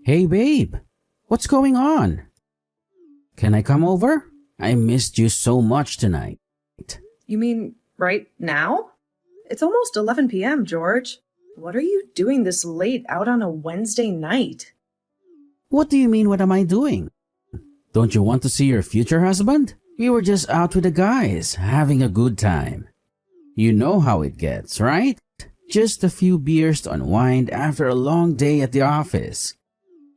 Hey babe, what's going on? Can I come over? I missed you so much tonight. You mean right now? It's almost 11 p.m., George. What are you doing this late out on a Wednesday night? What do you mean, what am I doing? Don't you want to see your future husband? We were just out with the guys, having a good time. You know how it gets, right? Just a few beers to unwind after a long day at the office.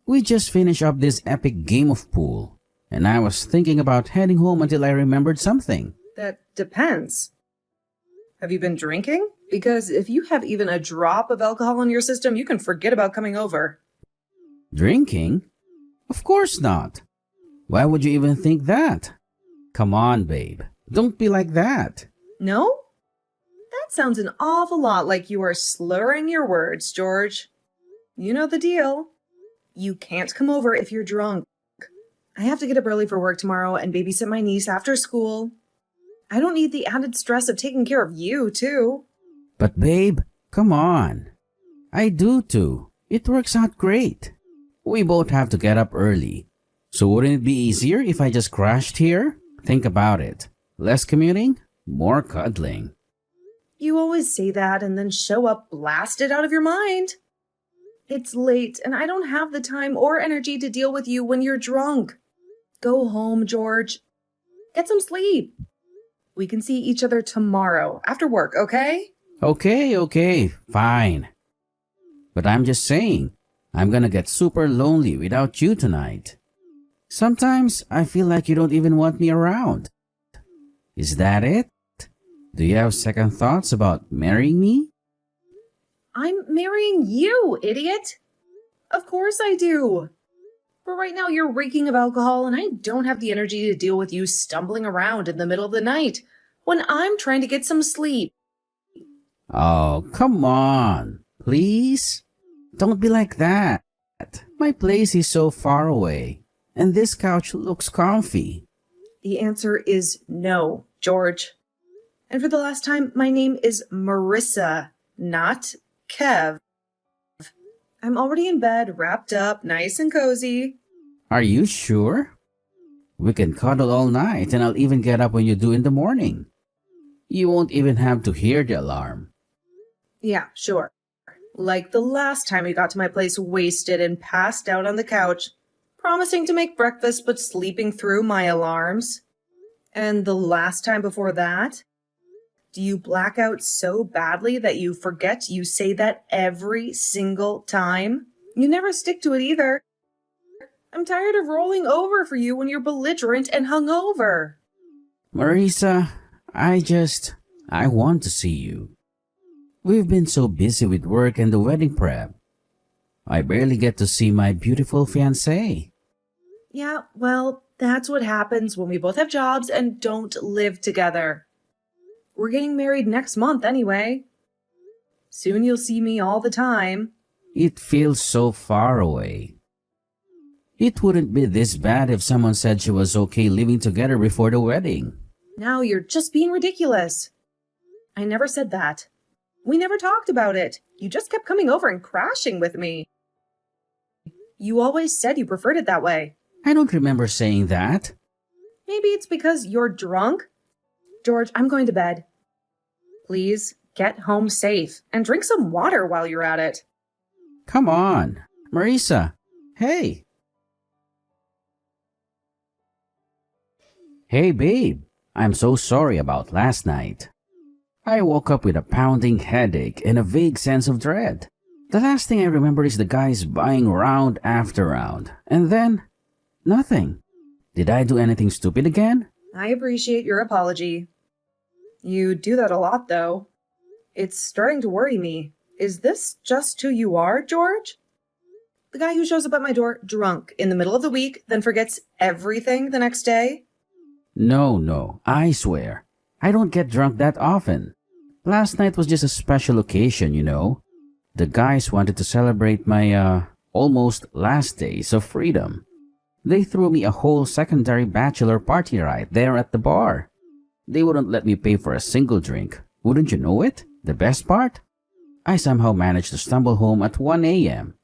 We just finished up this epic game of pool, and I was thinking about heading home until I remembered something. That depends. Have you been drinking? Because if you have even a drop of alcohol in your system, you can forget about coming over. Drinking? Of course not. Why would you even think that? Come on, babe. Don't be like that. No? That sounds an awful lot like you are slurring your words, George. You know the deal. You can't come over if you're drunk. I have to get up early for work tomorrow and babysit my niece after school. I don't need the added stress of taking care of you, too. But babe, come on. I do too. It works out great. We both have to get up early. So wouldn't it be easier if I just crashed here? Think about it. Less commuting, more cuddling. You always say that and then show up blasted out of your mind. It's late and I don't have the time or energy to deal with you when you're drunk. Go home, George. Get some sleep. We can see each other tomorrow after work, okay? Okay, fine. But I'm just saying, I'm gonna get super lonely without you tonight. Sometimes I feel like you don't even want me around. Is that it? Do you have second thoughts about marrying me? I'm marrying you, idiot. Of course I do. But right now you're reeking of alcohol and I don't have the energy to deal with you stumbling around in the middle of the night when I'm trying to get some sleep. Oh, come on. Please? Don't be like that. My place is so far away, and this couch looks comfy. The answer is no, George. And for the last time, my name is Marissa, not Kev. I'm already in bed, wrapped up, nice and cozy. Are you sure? We can cuddle all night, and I'll even get up when you do in the morning. You won't even have to hear the alarm. Yeah, sure. Like the last time you got to my place wasted and passed out on the couch, promising to make breakfast but sleeping through my alarms. And the last time before that? Do you black out so badly that you forget you say that every single time? You never stick to it either. I'm tired of rolling over for you when you're belligerent and hungover. Marisa, I want to see you. We've been so busy with work and the wedding prep. I barely get to see my beautiful fiancé. Yeah, well, that's what happens when we both have jobs and don't live together. We're getting married next month anyway. Soon you'll see me all the time. It feels so far away. It wouldn't be this bad if someone said she was okay living together before the wedding. Now you're just being ridiculous. I never said that. We never talked about it. You just kept coming over and crashing with me. You always said you preferred it that way. I don't remember saying that. Maybe it's because you're drunk. George, I'm going to bed. Please get home safe and drink some water while you're at it. Come on, Marisa. Hey. Hey, babe. I'm so sorry about last night. I woke up with a pounding headache and a vague sense of dread. The last thing I remember is the guys buying round after round. And then, nothing. Did I do anything stupid again? I appreciate your apology. You do that a lot, though. It's starting to worry me. Is this just who you are, George? The guy who shows up at my door drunk in the middle of the week, then forgets everything the next day? No, I swear. I don't get drunk that often. Last night was just a special occasion, you know. The guys wanted to celebrate my, almost last days of freedom. They threw me a whole secondary bachelor party right there at the bar. They wouldn't let me pay for a single drink. Wouldn't you know it? The best part? I somehow managed to stumble home at 1 a.m.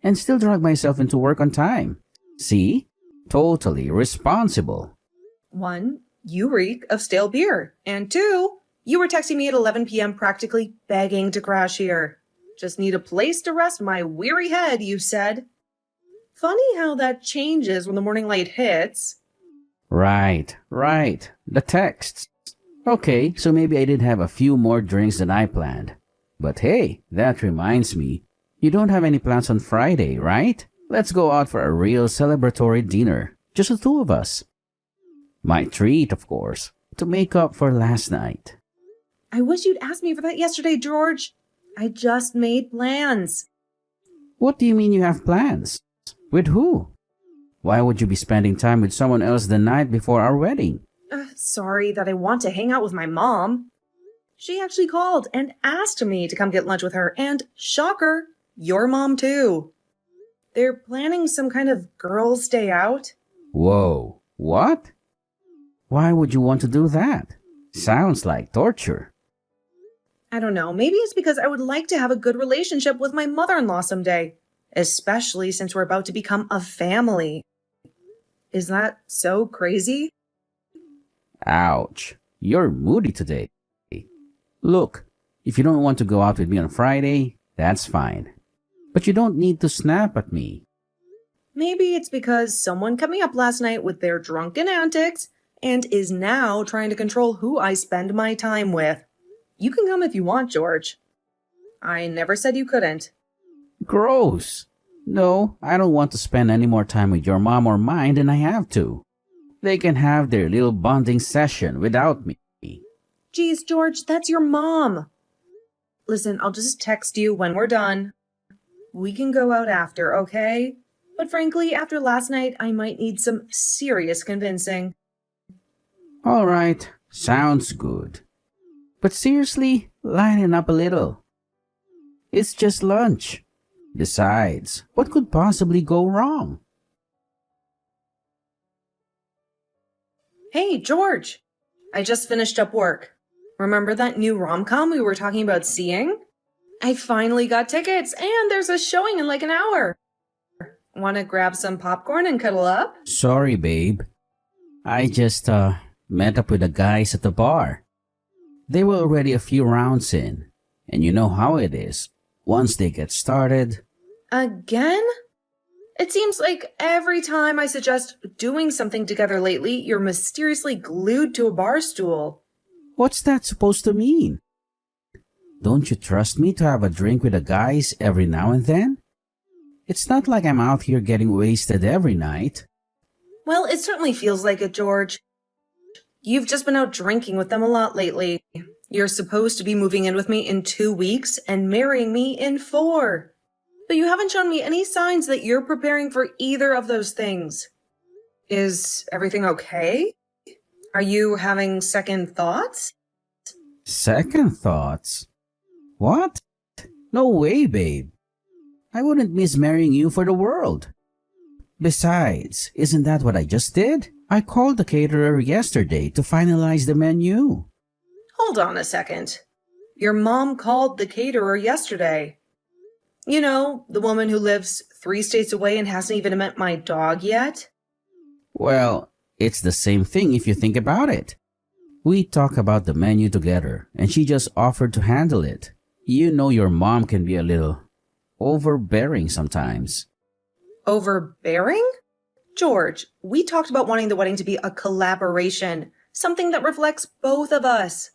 and still drag myself into work on time. See? Totally responsible. 1, you reek of stale beer. And 2, you were texting me at 11 p.m. practically begging to crash here. Just need a place to rest my weary head, you said. Funny how that changes when the morning light hits. Right. The texts. Okay, so maybe I did have a few more drinks than I planned. But hey, that reminds me. You don't have any plans on Friday, right? Let's go out for a real celebratory dinner. Just the two of us. My treat, of course, to make up for last night. I wish you'd asked me for that yesterday, George. I just made plans. What do you mean you have plans? With who? Why would you be spending time with someone else the night before our wedding? Sorry that I want to hang out with my mom. She actually called and asked me to come get lunch with her, and shocker, your mom too. They're planning some kind of girls' day out. Whoa, what? Why would you want to do that? Sounds like torture. I don't know, maybe it's because I would like to have a good relationship with my mother-in-law someday, especially since we're about to become a family. Is that so crazy? Ouch, you're moody today. Look, if you don't want to go out with me on Friday, that's fine. But you don't need to snap at me. Maybe it's because someone cut me up last night with their drunken antics and is now trying to control who I spend my time with. You can come if you want, George. I never said you couldn't. Gross. No, I don't want to spend any more time with your mom or mine than I have to. They can have their little bonding session without me. Geez, George, that's your mom. Listen, I'll just text you when we're done. We can go out after, okay? But frankly, after last night, I might need some serious convincing. All right, sounds good. But seriously, lighten up a little. It's just lunch. Besides, what could possibly go wrong? Hey, George. I just finished up work. Remember that new rom-com we were talking about seeing? I finally got tickets, and there's a showing in like an hour. Want to grab some popcorn and cuddle up? Sorry, babe. I just, met up with the guys at the bar. They were already a few rounds in, and you know how it is. Once they get started... Again? It seems like every time I suggest doing something together lately, you're mysteriously glued to a bar stool. What's that supposed to mean? Don't you trust me to have a drink with the guys every now and then? It's not like I'm out here getting wasted every night. Well, it certainly feels like it, George. You've just been out drinking with them a lot lately. You're supposed to be moving in with me in 2 weeks and marrying me in 4. But you haven't shown me any signs that you're preparing for either of those things. Is everything okay? Are you having second thoughts? Second thoughts? What? No way, babe. I wouldn't miss marrying you for the world. Besides, isn't that what I just did? I called the caterer yesterday to finalize the menu. Hold on a second. Your mom called the caterer yesterday. You know, the woman who lives 3 states away and hasn't even met my dog yet? Well, it's the same thing if you think about it. We talk about the menu together, and she just offered to handle it. You know your mom can be a little overbearing sometimes. Overbearing? George, we talked about wanting the wedding to be a collaboration, something that reflects both of us.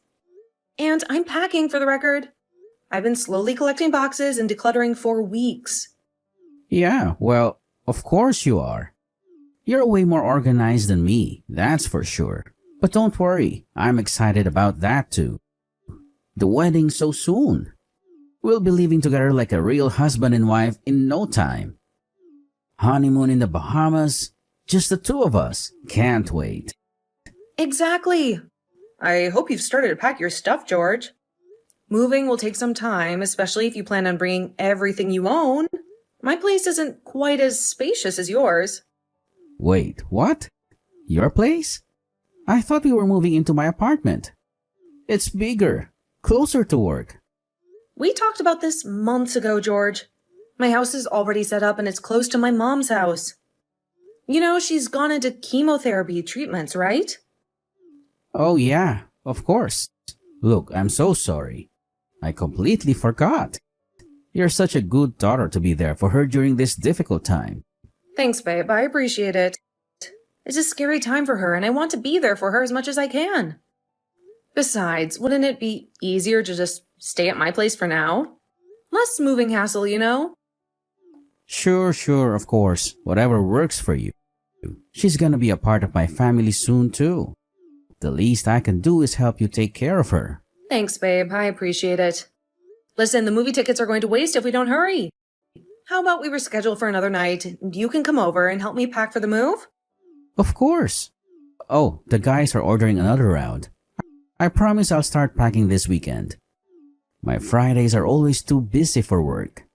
And I'm packing, for the record. I've been slowly collecting boxes and decluttering for weeks. Yeah, well, of course you are. You're way more organized than me, that's for sure. But don't worry, I'm excited about that too. The wedding so soon. We'll be living together like a real husband and wife in no time. Honeymoon in the Bahamas, just the two of us. Can't wait. Exactly. I hope you've started to pack your stuff, George. Moving will take some time, especially if you plan on bringing everything you own. My place isn't quite as spacious as yours. Wait, what? Your place? I thought we were moving into my apartment. It's bigger, closer to work. We talked about this months ago, George. My house is already set up and it's close to my mom's house. You know, she's gone into chemotherapy treatments, right? Oh yeah, of course. Look, I'm so sorry. I completely forgot. You're such a good daughter to be there for her during this difficult time. Thanks, babe. I appreciate it. It's a scary time for her, and I want to be there for her as much as I can. Besides, wouldn't it be easier to just stay at my place for now? Less moving hassle, you know? Sure, of course. Whatever works for you. She's gonna be a part of my family soon too. The least I can do is help you take care of her. Thanks, babe. I appreciate it. Listen, the movie tickets are going to waste if we don't hurry. How about we reschedule for another night, and you can come over and help me pack for the move? Of course. Oh, the guys are ordering another round. I promise I'll start packing this weekend. My Fridays are always too busy for work.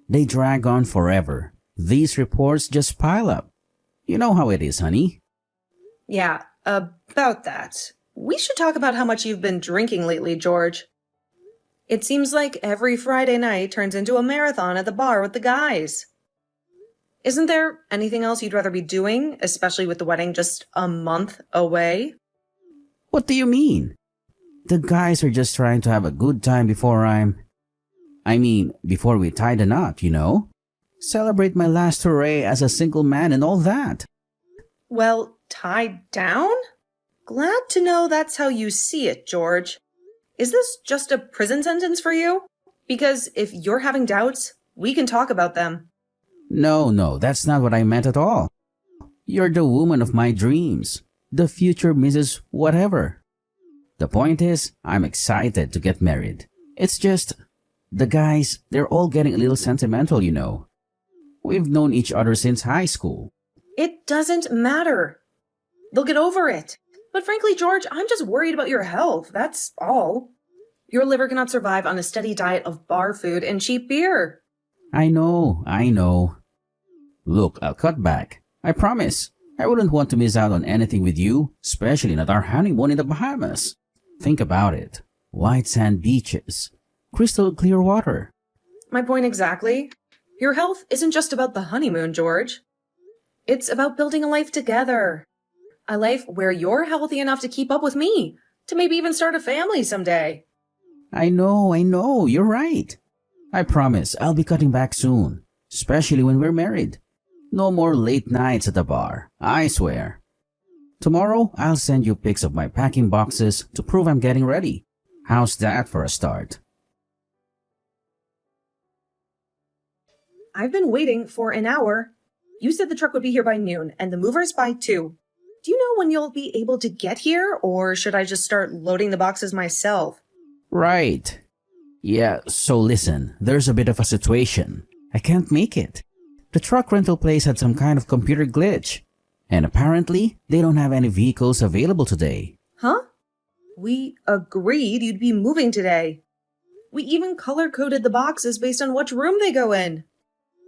They drag on forever. These reports just pile up. You know how it is, honey. Yeah, about that. We should talk about how much you've been drinking lately, George. It seems like every Friday night turns into a marathon at the bar with the guys. Isn't there anything else you'd rather be doing, especially with the wedding just a month away? What do you mean? The guys are just trying to have a good time before before we tie the knot, you know? Celebrate my last hooray as a single man and all that. Well, tied down? Glad to know that's how you see it, George. Is this just a prison sentence for you? Because if you're having doubts, we can talk about them. No, that's not what I meant at all. You're the woman of my dreams. The future Mrs. Whatever. The point is, I'm excited to get married. It's just, the guys, they're all getting a little sentimental, you know. We've known each other since high school. It doesn't matter. They'll get over it. But frankly, George, I'm just worried about your health, that's all. Your liver cannot survive on a steady diet of bar food and cheap beer. I know. Look, I'll cut back. I promise. I wouldn't want to miss out on anything with you, especially not our honeymoon in the Bahamas. Think about it. White sand beaches. Crystal clear water. My point exactly. Your health isn't just about the honeymoon, George. It's about building a life together. A life where you're healthy enough to keep up with me, to maybe even start a family someday. I know. You're right. I promise I'll be cutting back soon, especially when we're married. No more late nights at the bar, I swear. Tomorrow, I'll send you pics of my packing boxes to prove I'm getting ready. How's that for a start? I've been waiting for an hour. You said the truck would be here by noon, and the movers by 2. Do you know when you'll be able to get here, or should I just start loading the boxes myself? Right. Yeah, so listen, there's a bit of a situation. I can't make it. The truck rental place had some kind of computer glitch. And apparently, they don't have any vehicles available today. Huh? We agreed you'd be moving today. We even color-coded the boxes based on which room they go in.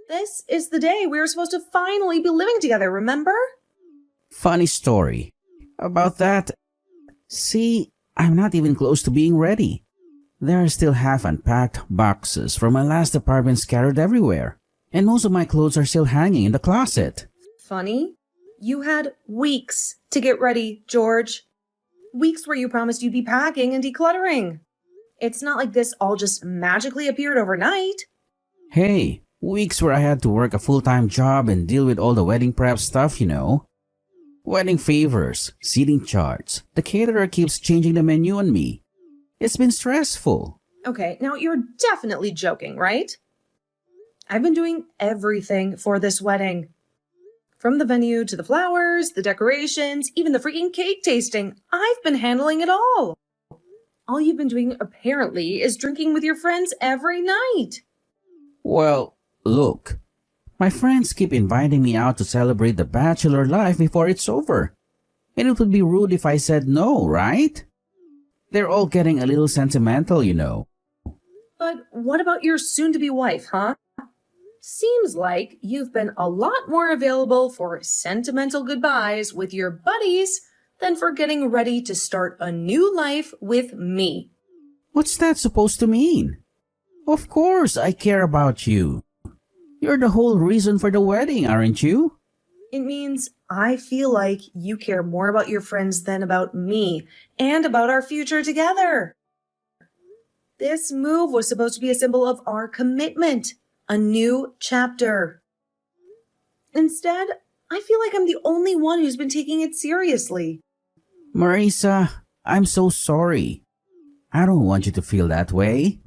This is the day we were supposed to finally be living together, remember? Funny story. About that, see, I'm not even close to being ready. There are still half unpacked boxes from my last apartment scattered everywhere. And most of my clothes are still hanging in the closet. Funny. You had weeks to get ready, George. Weeks where you promised you'd be packing and decluttering. It's not like this all just magically appeared overnight. Hey, weeks where I had to work a full-time job and deal with all the wedding prep stuff, you know. Wedding favors, seating charts. The caterer keeps changing the menu on me. It's been stressful. Okay, now you're definitely joking, right? I've been doing everything for this wedding. From the venue to the flowers, the decorations, even the freaking cake tasting. I've been handling it all. All you've been doing, apparently, is drinking with your friends every night. Well, look. My friends keep inviting me out to celebrate the bachelor life before it's over. And it would be rude if I said no, right? They're all getting a little sentimental, you know. But what about your soon-to-be wife, huh? Seems like you've been a lot more available for sentimental goodbyes with your buddies than for getting ready to start a new life with me. What's that supposed to mean? Of course I care about you. You're the whole reason for the wedding, aren't you? It means I feel like you care more about your friends than about me and about our future together. This move was supposed to be a symbol of our commitment, a new chapter. Instead, I feel like I'm the only one who's been taking it seriously. Marisa, I'm so sorry. I don't want you to feel that way.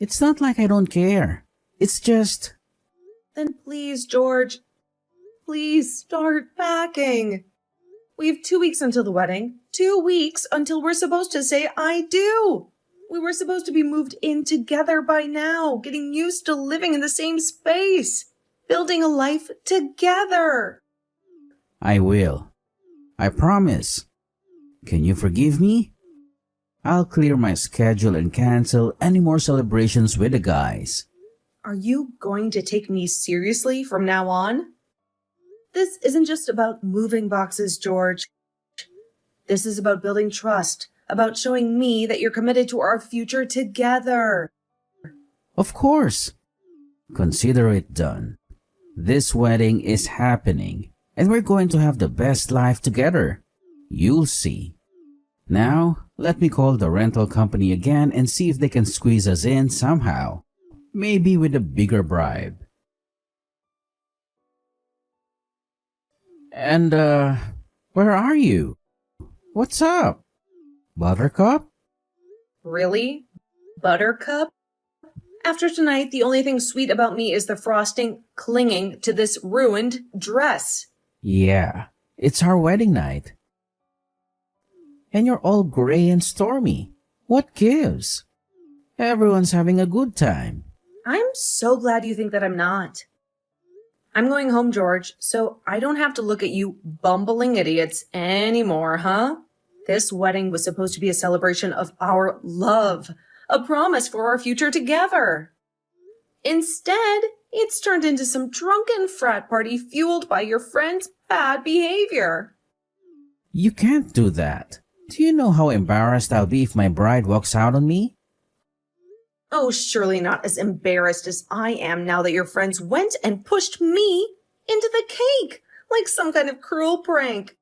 It's not like I don't care. It's just... Then please, George, please start packing. We have 2 weeks until the wedding. 2 weeks until we're supposed to say I do. We were supposed to be moved in together by now, getting used to living in the same space, building a life together. I will. I promise. Can you forgive me? I'll clear my schedule and cancel any more celebrations with the guys. Are you going to take me seriously from now on? This isn't just about moving boxes, George. This is about building trust, about showing me that you're committed to our future together. Of course. Consider it done. This wedding is happening, and we're going to have the best life together. You'll see. Now, let me call the rental company again and see if they can squeeze us in somehow. Maybe with a bigger bribe. And, where are you? What's up? Buttercup? Really? Buttercup? After tonight, the only thing sweet about me is the frosting clinging to this ruined dress. Yeah, it's our wedding night. And you're all gray and stormy. What gives? Everyone's having a good time. I'm so glad you think that I'm not. I'm going home, George, so I don't have to look at you bumbling idiots anymore, huh? This wedding was supposed to be a celebration of our love, a promise for our future together. Instead, it's turned into some drunken frat party fueled by your friend's bad behavior. You can't do that. Do you know how embarrassed I'll be if my bride walks out on me? Oh, surely not as embarrassed as I am now that your friends went and pushed me into the cake like some kind of cruel prank.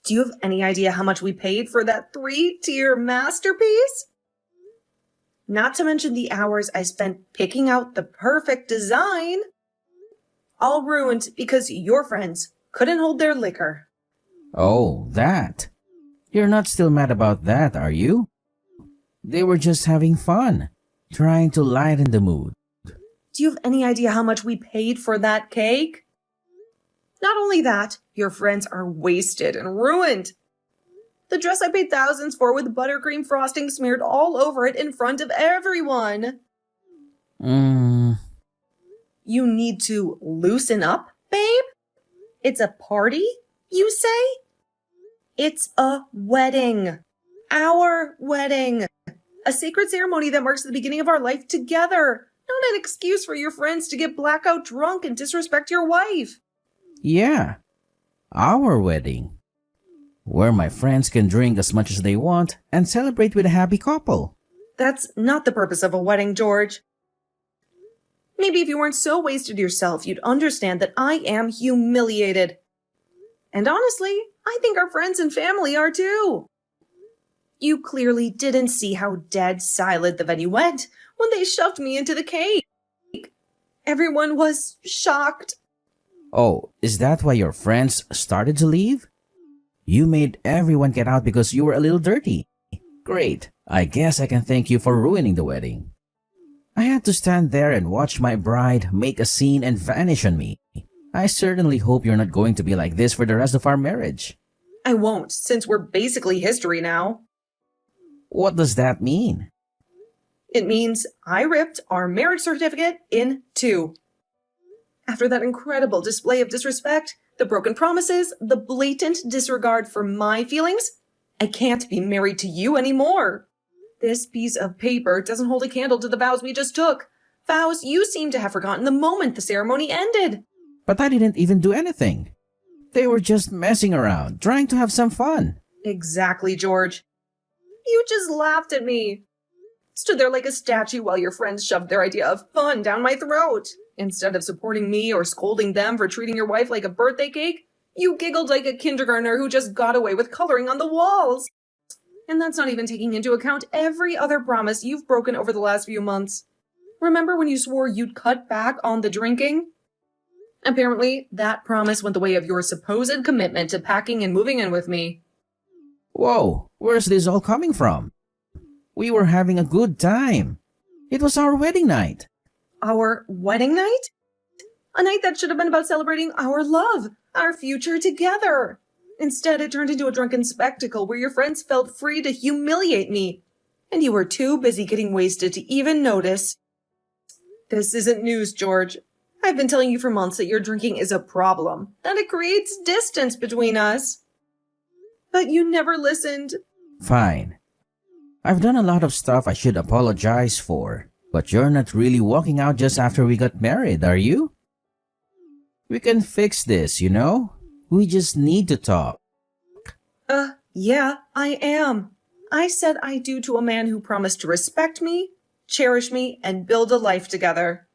Do you have any idea how much we paid for that 3-tier masterpiece? Not to mention the hours I spent picking out the perfect design. All ruined because your friends couldn't hold their liquor. Oh, that. You're not still mad about that, are you? They were just having fun, trying to lighten the mood. Do you have any idea how much we paid for that cake? Not only that, your friends are wasted and ruined. The dress I paid thousands for with buttercream frosting smeared all over it in front of everyone. You need to loosen up, babe? It's a party, you say? It's a wedding. Our wedding. A sacred ceremony that marks the beginning of our life together. Not an excuse for your friends to get blackout drunk and disrespect your wife. Yeah, our wedding. Where my friends can drink as much as they want and celebrate with a happy couple. That's not the purpose of a wedding, George. Maybe if you weren't so wasted yourself, you'd understand that I am humiliated. And honestly, I think our friends and family are too. You clearly didn't see how dead silent the venue went when they shoved me into the cake. Everyone was shocked. Oh, is that why your friends started to leave? You made everyone get out because you were a little dirty. Great. I guess I can thank you for ruining the wedding. I had to stand there and watch my bride make a scene and vanish on me. I certainly hope you're not going to be like this for the rest of our marriage. I won't, since we're basically history now. What does that mean? It means I ripped our marriage certificate in two. After that incredible display of disrespect, the broken promises, the blatant disregard for my feelings, I can't be married to you anymore. This piece of paper doesn't hold a candle to the vows we just took. Vows you seem to have forgotten the moment the ceremony ended. But I didn't even do anything. They were just messing around, trying to have some fun. Exactly, George. You just laughed at me. Stood there like a statue while your friends shoved their idea of fun down my throat. Instead of supporting me or scolding them for treating your wife like a birthday cake, you giggled like a kindergartner who just got away with coloring on the walls. And that's not even taking into account every other promise you've broken over the last few months. Remember when you swore you'd cut back on the drinking? Apparently, that promise went the way of your supposed commitment to packing and moving in with me. Whoa, where's this all coming from? We were having a good time. It was our wedding night. Our wedding night? A night that should have been about celebrating our love, our future together. Instead, it turned into a drunken spectacle where your friends felt free to humiliate me, and you were too busy getting wasted to even notice. This isn't news, George. I've been telling you for months that your drinking is a problem, that it creates distance between us. But you never listened. Fine. I've done a lot of stuff I should apologize for, but you're not really walking out just after we got married, are you? We can fix this, you know? We just need to talk. Yeah, I am. I said I do to a man who promised to respect me, cherish me, and build a life together.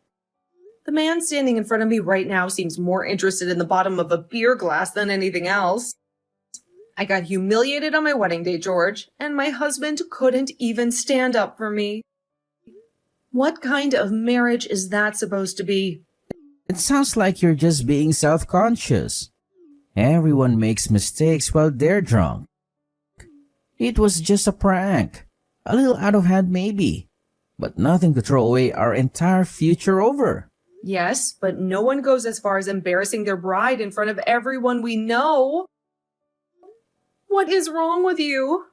The man standing in front of me right now seems more interested in the bottom of a beer glass than anything else. I got humiliated on my wedding day, George, and my husband couldn't even stand up for me. What kind of marriage is that supposed to be? It sounds like you're just being self-conscious. Everyone makes mistakes while they're drunk. It was just a prank. A little out of hand maybe, but nothing to throw away our entire future over. Yes, but no one goes as far as embarrassing their bride in front of everyone we know. What is wrong with you?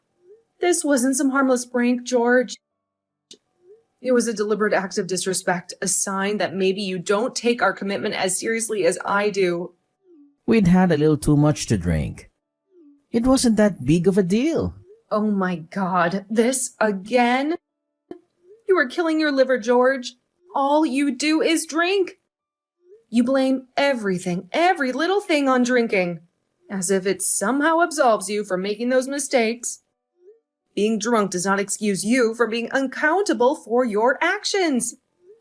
This wasn't some harmless prank, George. It was a deliberate act of disrespect, a sign that maybe you don't take our commitment as seriously as I do. We'd had a little too much to drink. It wasn't that big of a deal. Oh my God, this again? You are killing your liver, George. All you do is drink. You blame everything, every little thing on drinking, as if it somehow absolves you from making those mistakes. Being drunk does not excuse you from being accountable for your actions.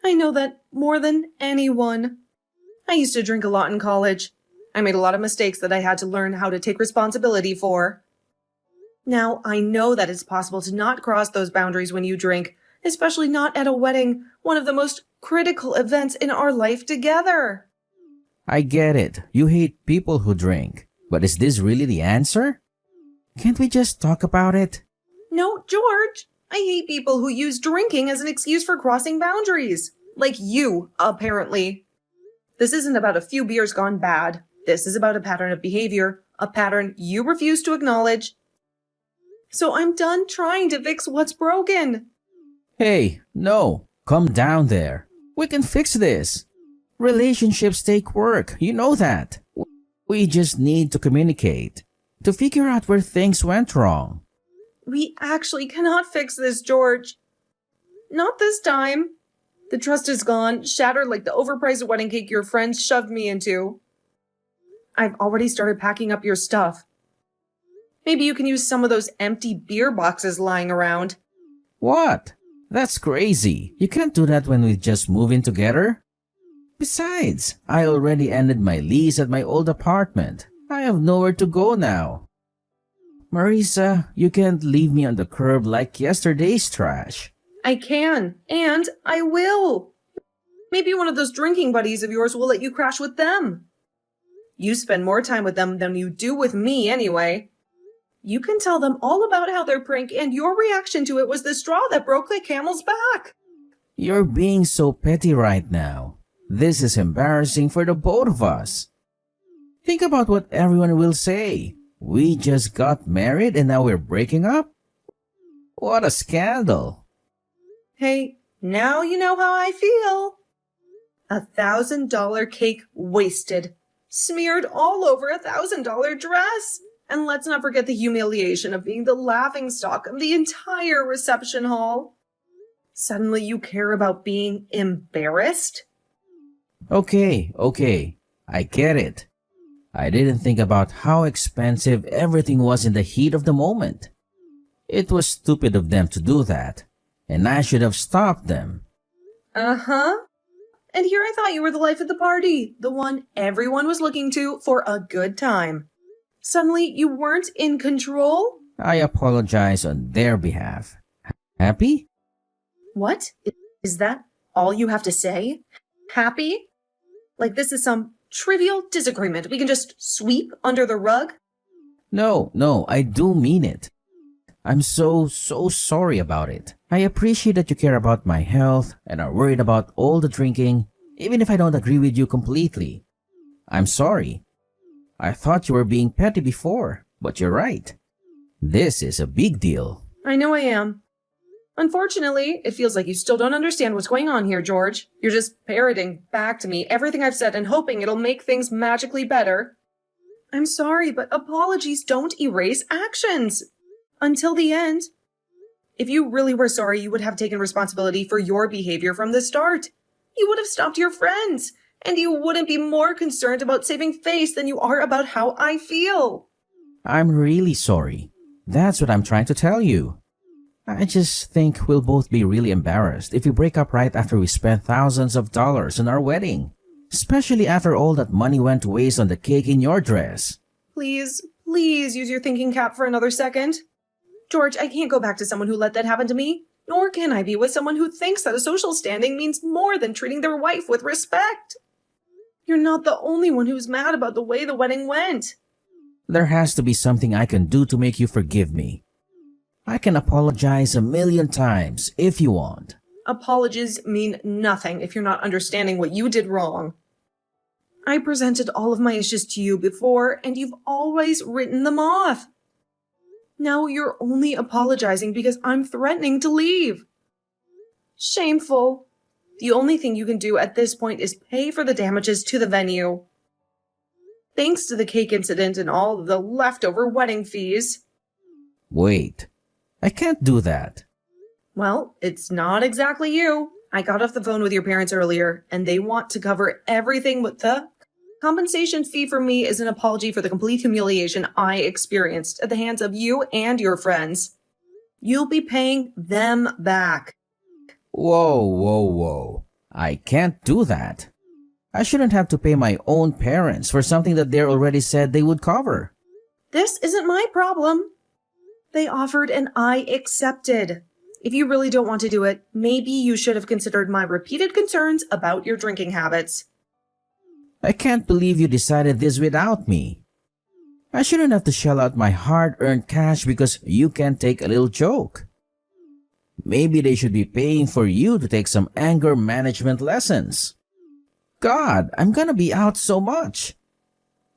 I know that more than anyone. I used to drink a lot in college. I made a lot of mistakes that I had to learn how to take responsibility for. Now, I know that it's possible to not cross those boundaries when you drink, especially not at a wedding, one of the most critical events in our life together. I get it. You hate people who drink. But is this really the answer? Can't we just talk about it? No, George. I hate people who use drinking as an excuse for crossing boundaries. Like you, apparently. This isn't about a few beers gone bad. This is about a pattern of behavior, a pattern you refuse to acknowledge. So I'm done trying to fix what's broken. Hey, no. Calm down there. We can fix this. Relationships take work. You know that. We just need to communicate. To figure out where things went wrong. We actually cannot fix this, George. Not this time. The trust is gone, shattered like the overpriced wedding cake your friends shoved me into. I've already started packing up your stuff. Maybe you can use some of those empty beer boxes lying around. What? That's crazy. You can't do that when we just move in together. Besides, I already ended my lease at my old apartment. I have nowhere to go now. Marisa, you can't leave me on the curb like yesterday's trash. I can, and I will. Maybe one of those drinking buddies of yours will let you crash with them. You spend more time with them than you do with me anyway. You can tell them all about how their prank and your reaction to it was the straw that broke the camel's back. You're being so petty right now. This is embarrassing for the both of us. Think about what everyone will say. We just got married and now we're breaking up? What a scandal. Hey, now you know how I feel. $1,000 cake wasted. Smeared all over $1,000 dress. And let's not forget the humiliation of being the laughingstock of the entire reception hall. Suddenly you care about being embarrassed? Okay. I get it. I didn't think about how expensive everything was in the heat of the moment. It was stupid of them to do that, and I should have stopped them. Uh-huh. And here I thought you were the life of the party, the one everyone was looking to for a good time. Suddenly, you weren't in control? I apologize on their behalf. Happy? What? Is that all you have to say? Happy? Like this is some trivial disagreement we can just sweep under the rug? No, I do mean it. I'm so sorry about it. I appreciate that you care about my health and are worried about all the drinking, even if I don't agree with you completely. I'm sorry. I thought you were being petty before, but you're right. This is a big deal. I know I am. Unfortunately, it feels like you still don't understand what's going on here, George. You're just parroting back to me everything I've said and hoping it'll make things magically better. I'm sorry, but apologies don't erase actions. Until the end. If you really were sorry, you would have taken responsibility for your behavior from the start. You would have stopped your friends, and you wouldn't be more concerned about saving face than you are about how I feel. I'm really sorry. That's what I'm trying to tell you. I just think we'll both be really embarrassed if we break up right after we spent thousands of dollars on our wedding. Especially after all that money went to waste on the cake in your dress. Please use your thinking cap for another second. George, I can't go back to someone who let that happen to me. Nor can I be with someone who thinks that a social standing means more than treating their wife with respect. You're not the only one who's mad about the way the wedding went. There has to be something I can do to make you forgive me. I can apologize 1,000,000 times if you want. Apologies mean nothing if you're not understanding what you did wrong. I presented all of my issues to you before, and you've always written them off. Now you're only apologizing because I'm threatening to leave. Shameful. The only thing you can do at this point is pay for the damages to the venue. Thanks to the cake incident and all the leftover wedding fees. Wait, I can't do that. Well, it's not exactly you. I got off the phone with your parents earlier, and they want to cover everything with the compensation fee for me is an apology for the complete humiliation I experienced at the hands of you and your friends. You'll be paying them back. Whoa. I can't do that. I shouldn't have to pay my own parents for something that they already said they would cover. This isn't my problem. They offered and I accepted. If you really don't want to do it, maybe you should have considered my repeated concerns about your drinking habits. I can't believe you decided this without me. I shouldn't have to shell out my hard-earned cash because you can't take a little joke. Maybe they should be paying for you to take some anger management lessons. God, I'm gonna be out so much.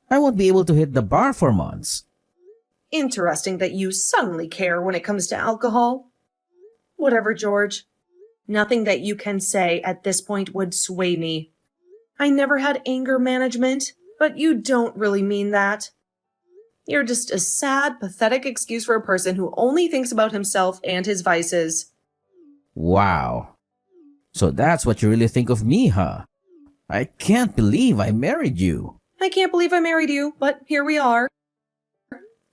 I won't be able to hit the bar for months. Interesting that you suddenly care when it comes to alcohol. Whatever, George. Nothing that you can say at this point would sway me. I never had anger management, but you don't really mean that. You're just a sad, pathetic excuse for a person who only thinks about himself and his vices. Wow. So that's what you really think of me, huh? I can't believe I married you. I can't believe I married you, but here we are.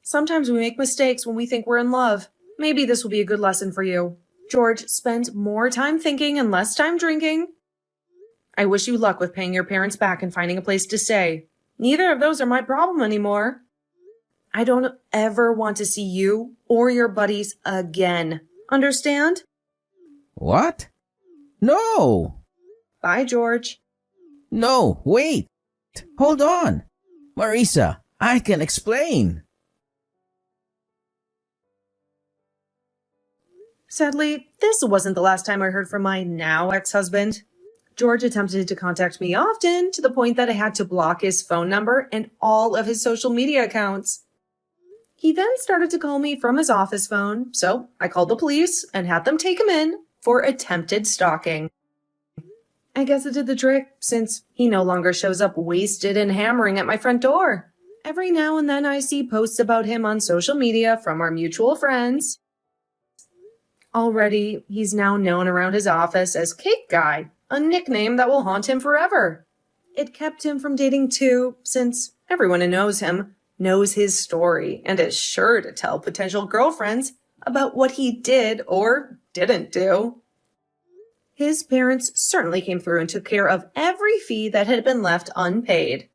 Sometimes we make mistakes when we think we're in love. Maybe this will be a good lesson for you. George, spend more time thinking and less time drinking. I wish you luck with paying your parents back and finding a place to stay. Neither of those are my problem anymore. I don't ever want to see you or your buddies again. Understand? What? No! Bye, George. No, wait! Hold on! Marisa, I can explain! Sadly, this wasn't the last time I heard from my now ex-husband. George attempted to contact me often, to the point that I had to block his phone number and all of his social media accounts. He then started to call me from his office phone, so I called the police and had them take him in for attempted stalking. I guess it did the trick, since he no longer shows up wasted and hammering at my front door. Every now and then I see posts about him on social media from our mutual friends. Already, he's now known around his office as Cake Guy, a nickname that will haunt him forever. It kept him from dating too, since everyone who knows him knows his story and is sure to tell potential girlfriends about what he did or didn't do. His parents certainly came through and took care of every fee that had been left unpaid.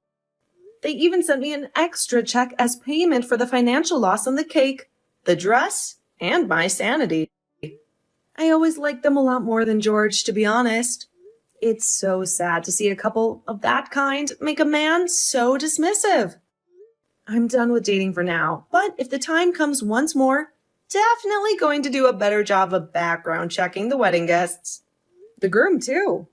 They even sent me an extra check as payment for the financial loss on the cake, the dress, and my sanity. I always liked them a lot more than George, to be honest. It's so sad to see a couple of that kind make a man so dismissive. I'm done with dating for now, but if the time comes once more, definitely going to do a better job of background checking the wedding guests. The groom, too.